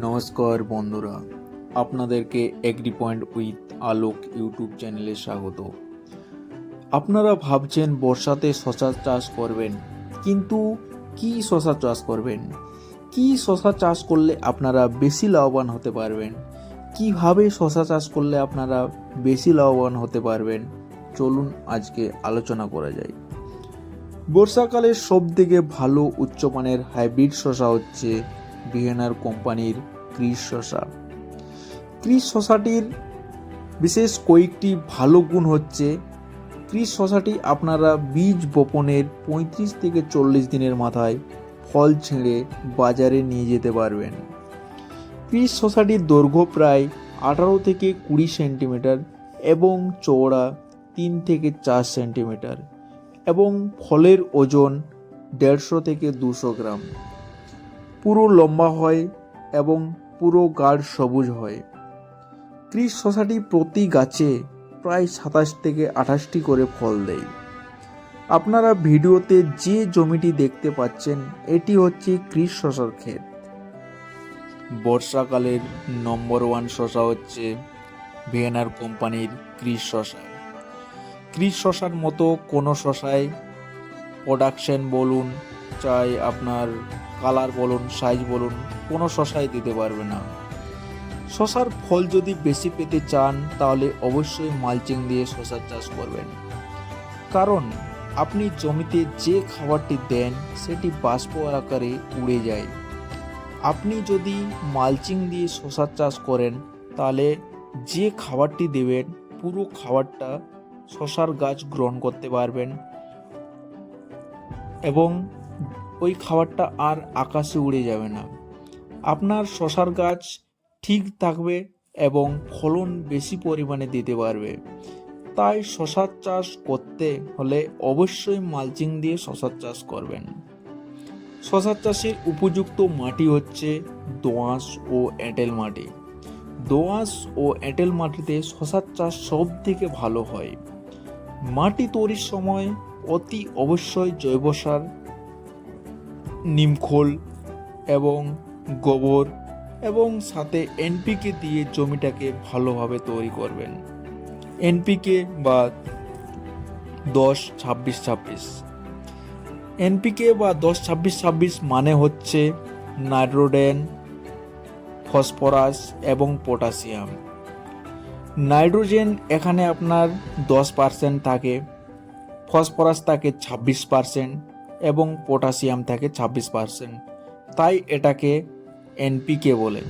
নমস্কার বন্ধুরা, আপনাদেরকে agri point with Alok YouTube চ্যানেলে স্বাগত। আপনারা ভাবছেন বর্ষাতে শশা চাষ করবেন, কিন্তু কি শশা চাষ করবেন? কি শশা চাষ করলে আপনারা বেশি লাভবান হতে পারবেন? কিভাবে শশা চাষ করলে আপনারা বেশি লাভবান হতে পারবেন? চলুন আজকে আলোচনা করা যায়। বর্ষাকালের সবথেকে ভালো উচ্চমানের হাইব্রিড শশা হচ্ছে ভিয়েনার কোম্পানির ক্রিস শশা। ক্রিস শশাটির বিশেষ কয়েকটি ভালো গুণ হচ্ছে, ক্রিস শশাটি আপনারা বীজ বপনের 35 থেকে 40 দিনের মাথায় ফল ছেড়ে বাজারে নিয়ে যেতে পারবেন। ক্রিস শশাটির দৈর্ঘ্য প্রায় 18 থেকে 20 সেন্টিমিটার এবং চওড়া 3 থেকে 4 সেন্টিমিটার এবং ফলের ওজন 150 থেকে 200 গ্রাম। পুরো লম্বা হয় এবং পুরো গাঢ় সবুজ হয়। ক্রিস শশাটি প্রতি গাছে প্রায় 27 থেকে 28টি করে ফল দেয়। আপনারা ভিডিওতে যে জমিটি দেখতে পাচ্ছেন, এটি হচ্ছে ক্রিস শশার ক্ষেত। বর্ষাকালের নম্বর 1 শশা হচ্ছে ভিয়েনার কোম্পানির ক্রিস শশা। ক্রিস শশার মতো কোনো শশায় প্রোডাকশন বলুন, চাই আপনার কালার বলুন, সাইজ বলুন, কোনো শশাই দিতে পারবে না। শশার ফল যদি বেশি পেতে চান তাহলে অবশ্যই মালচিং দিয়ে শশার চাষ করবেন, কারণ আপনি জমিতে যে খাবারটি দেন সেটি বাষ্প আকারে উড়ে যায়। আপনি যদি মালচিং দিয়ে শশার চাষ করেন তাহলে যে খাবারটি দেবেন পুরো খাবারটা শশার গাছ গ্রহণ করতে পারবেন এবং ওই খাবারটা আর আকাশে উড়ে যাবে না। আপনার শশার গাছ ঠিক থাকবে এবং ফলন বেশি পরিমাণে দিতে পারবে। তাই শশার চাষ করতে হলে অবশ্যই মালচিং দিয়ে শশার চাষ করবেন। শশার চাষের উপযুক্ত মাটি হচ্ছে দোআঁশ ও এঁটেল মাটি। দোআঁশ ও এঁটেল মাটিতে শশার চাষ সব থেকে ভালো হয়। মাটি তৈরির সময় অতি অবশ্যই জৈব সার, নিমখোল এবং গোবর এবং সাথে এনপিকে দিয়ে জমিটাকে ভালোভাবে তৈরি করবেন। এনপিকে বা 10-26-26। এনপিকে বা 10-26-26 মানে হচ্ছে নাইট্রোজেন, ফসফরাস এবং পটাশিয়াম। নাইট্রোজেন এখানে আপনার 10% থাকে, ফসফরাস থাকে 26% এবং পটাশিয়াম থাকে 26%, তাই এটাকে এনপিকে বলে।